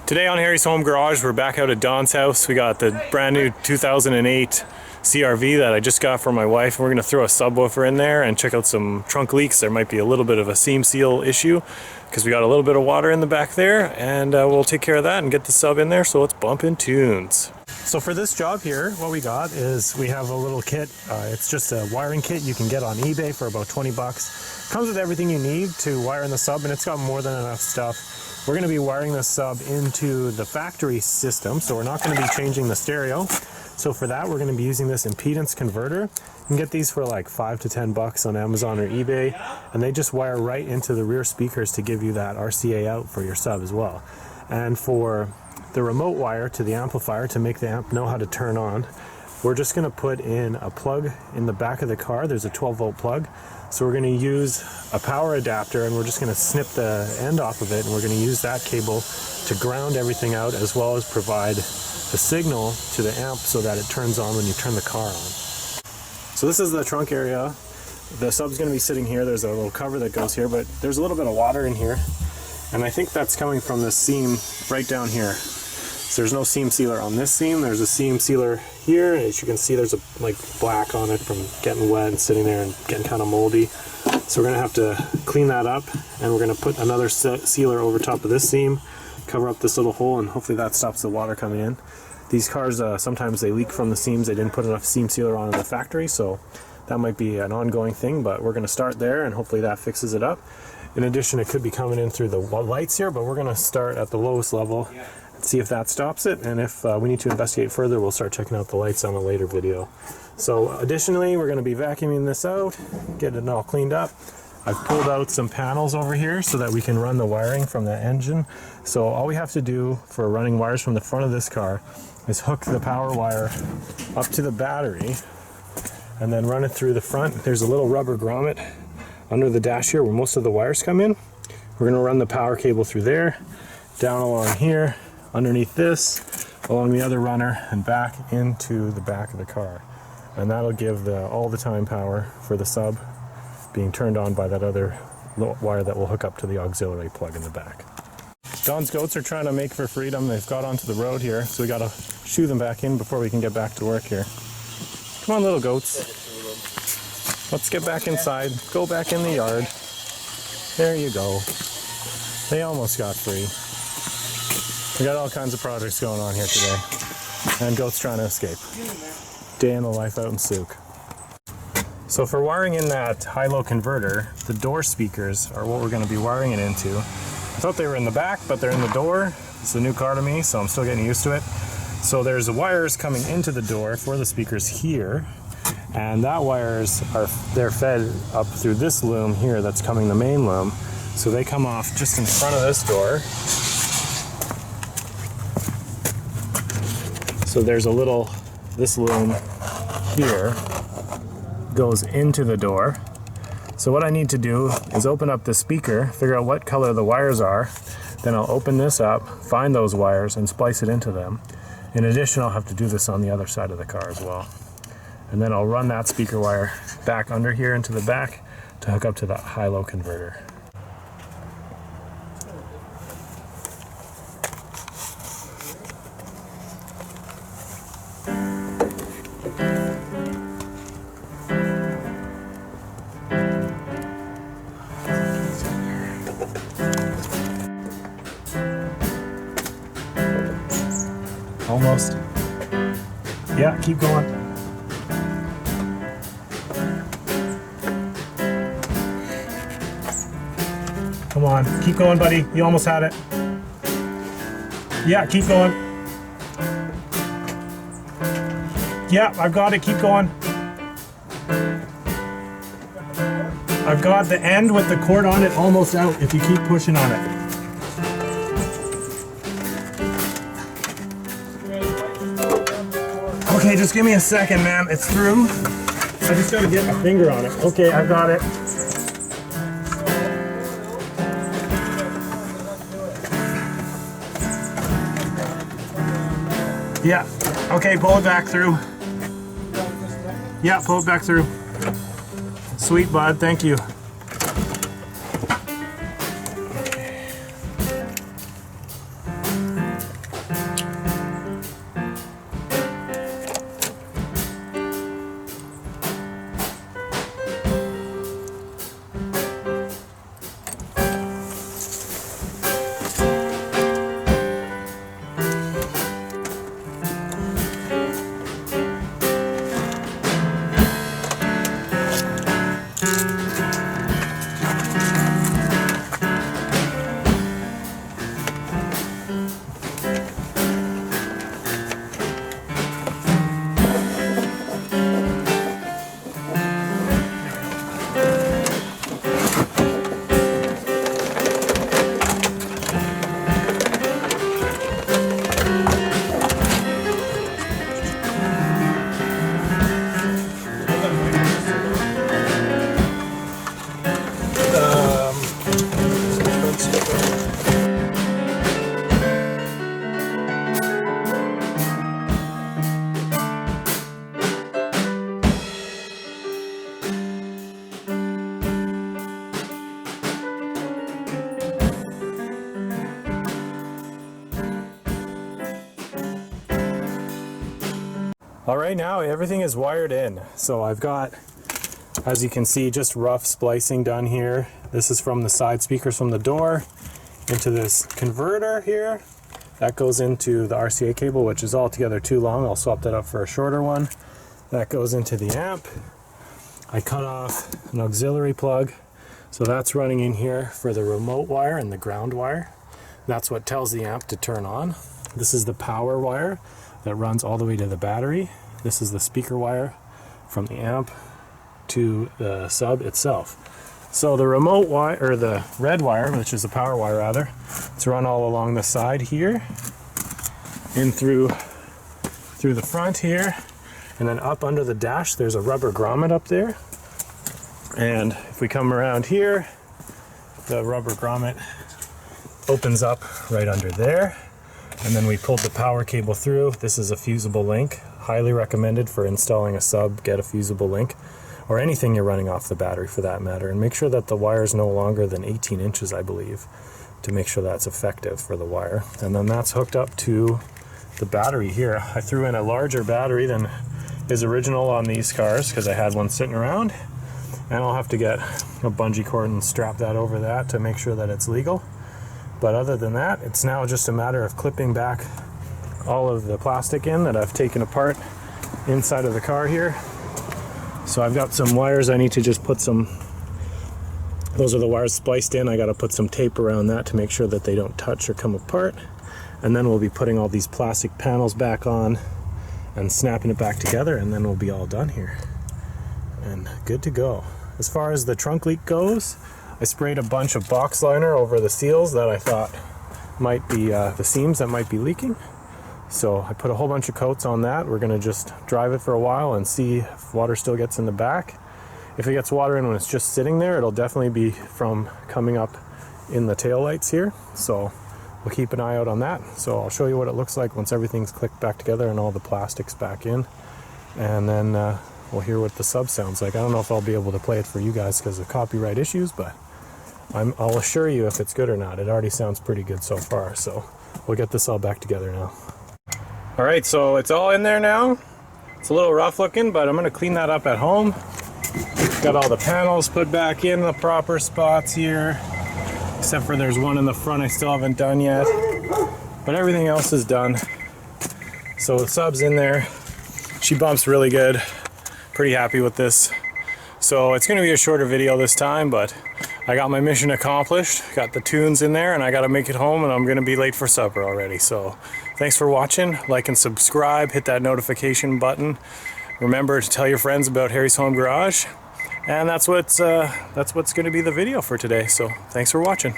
Today on Harry's Home Garage, we're back out at Don's house. We got the brand new 2008 CRV that I just got for my wife. We're going to throw a subwoofer in there and check out some trunk leaks. There might be a little bit of a seam seal issue because we got a little bit of water in the back there, and we'll take care of that and get the sub in there. So let's bump in tunes. So for this job here, what we got is we have a little kit. It's just a wiring kit you can get on eBay for about 20 bucks. Comes with everything you need to wire in the sub, and it's got more than enough stuff. We're going to be wiring the sub into the factory system, so we're not going to be changing the stereo. So for that, we're going to be using this impedance converter. You can get these for like 5 to 10 bucks on Amazon or eBay, and they just wire right into the rear speakers to give you that RCA out for your sub as well. And for the remote wire to the amplifier to make the amp know how to turn on, we're just going to put in a plug in the back of the car. There's a 12-volt plug. So we're going to use a power adapter, and we're just going to snip the end off of it, and we're going to use that cable to ground everything out, as well as provide the signal to the amp so that it turns on when you turn the car on. So this is the trunk area. The sub's going to be sitting here. There's a little cover that goes here, but there's a little bit of water in here, and I think that's coming from the seam right down here. So there's no seam sealer on this seam. There's a seam sealer here. As you can see, there's a like black on it from getting wet and sitting there and getting kind of moldy. So we're gonna have to clean that up, and we're gonna put another sealer over top of this seam, cover up this little hole, and hopefully that stops the water coming in. These cars, sometimes they leak from the seams. They didn't put enough seam sealer on in the factory, so that might be an ongoing thing, but we're gonna start there, and hopefully that fixes it up. In addition, it could be coming in through the lights here, but we're gonna start at the lowest level, see if that stops it, and if we need to investigate further, we'll start checking out the lights on a later video. So additionally, we're going to be vacuuming this out, getting it all cleaned up. I've pulled out some panels over here so that we can run the wiring from the engine. So all we have to do for running wires from the front of this car is hook the power wire up to the battery and then run it through the front. There's a little rubber grommet under the dash here where most of the wires come in. We're going to run the power cable through there, down along here, underneath this, along the other runner, and back into the back of the car. And that'll give all the time power for the sub being turned on by that other wire that will hook up to the auxiliary plug in the back. Don's goats are trying to make for freedom. They've got onto the road here, so we gotta shoo them back in before we can get back to work here. Come on, little goats. Let's get back inside. Go back in the yard. There you go. They almost got free. We got all kinds of projects going on here today, and goats trying to escape. Day in the life out in Souk. So for wiring in that high-low converter, the door speakers are what we're going to be wiring it into. I thought they were in the back, but they're in the door. It's a new car to me, so I'm still getting used to it. So there's wires coming into the door for the speakers here, and that they're fed up through this loom here that's coming the main loom. So they come off just in front of this door. So there's this loom here goes into the door. So what I need to do is open up the speaker, figure out what color the wires are, then I'll open this up, find those wires, and splice it into them. In addition, I'll have to do this on the other side of the car as well. And then I'll run that speaker wire back under here into the back to hook up to the high-low converter. Almost. Yeah, keep going. Come on, keep going, buddy. You almost had it. Yeah, keep going. Yeah, I've got it. Keep going. I've got the end with the cord on it almost out if you keep pushing on it. Okay, just give me a second, man. It's through. I just gotta get my finger on it. Okay, I got it. Yeah. Okay, pull it back through. Yeah, pull it back through. Sweet, bud. Thank you. All right, now everything is wired in. So I've got, as you can see, just rough splicing done here. This is from the side speakers from the door into this converter here. That goes into the RCA cable, which is altogether too long. I'll swap that up for a shorter one. That goes into the amp. I cut off an auxiliary plug. So that's running in here for the remote wire and the ground wire. That's what tells the amp to turn on. This is the power wire that runs all the way to the battery. This is the speaker wire from the amp to the sub itself. So the remote wire, or the red wire, which is the power wire rather, it's run all along the side here, in through the front here, and then up under the dash there's a rubber grommet up there. And if we come around here, the rubber grommet opens up right under there. And then we pulled the power cable through. This is a fusible link. Highly recommended for installing a sub, get a fusible link, or anything you're running off the battery for that matter. And make sure that the wire is no longer than 18 inches, I believe, to make sure that's effective for the wire. And then that's hooked up to the battery here. I threw in a larger battery than is original on these cars because I had one sitting around. And I'll have to get a bungee cord and strap that over that to make sure that it's legal. But other than that, it's now just a matter of clipping back all of the plastic in that I've taken apart inside of the car here. So I've got some wires I need to just put some, those are the wires spliced in. I got to put some tape around that to make sure that they don't touch or come apart. And then we'll be putting all these plastic panels back on and snapping it back together, and then we'll be all done here and good to go. As far as the trunk leak goes, I sprayed a bunch of box liner over the seals that I thought might be the seams that might be leaking. So I put a whole bunch of coats on that. We're going to just drive it for a while and see if water still gets in the back. If it gets water in when it's just sitting there, it'll definitely be from coming up in the tail lights here. So we'll keep an eye out on that. So I'll show you what it looks like once everything's clicked back together and all the plastic's back in. And then we'll hear what the sub sounds like. I don't know if I'll be able to play it for you guys because of copyright issues, but I'll assure you if it's good or not. It already sounds pretty good so far, so we'll get this all back together now. All right, so it's all in there now. It's a little rough looking, but I'm gonna clean that up at home. Got all the panels put back in the proper spots here, except for there's one in the front I still haven't done yet, but everything else is done. So the sub's in there. She bumps really good. Pretty happy with this. So it's gonna be a shorter video this time, but I got my mission accomplished. Got the tunes in there and I gotta make it home, and I'm gonna be late for supper already. So thanks for watching. Like and subscribe, hit that notification button. Remember to tell your friends about Harry's Home Garage. And that's what's gonna be the video for today. So thanks for watching.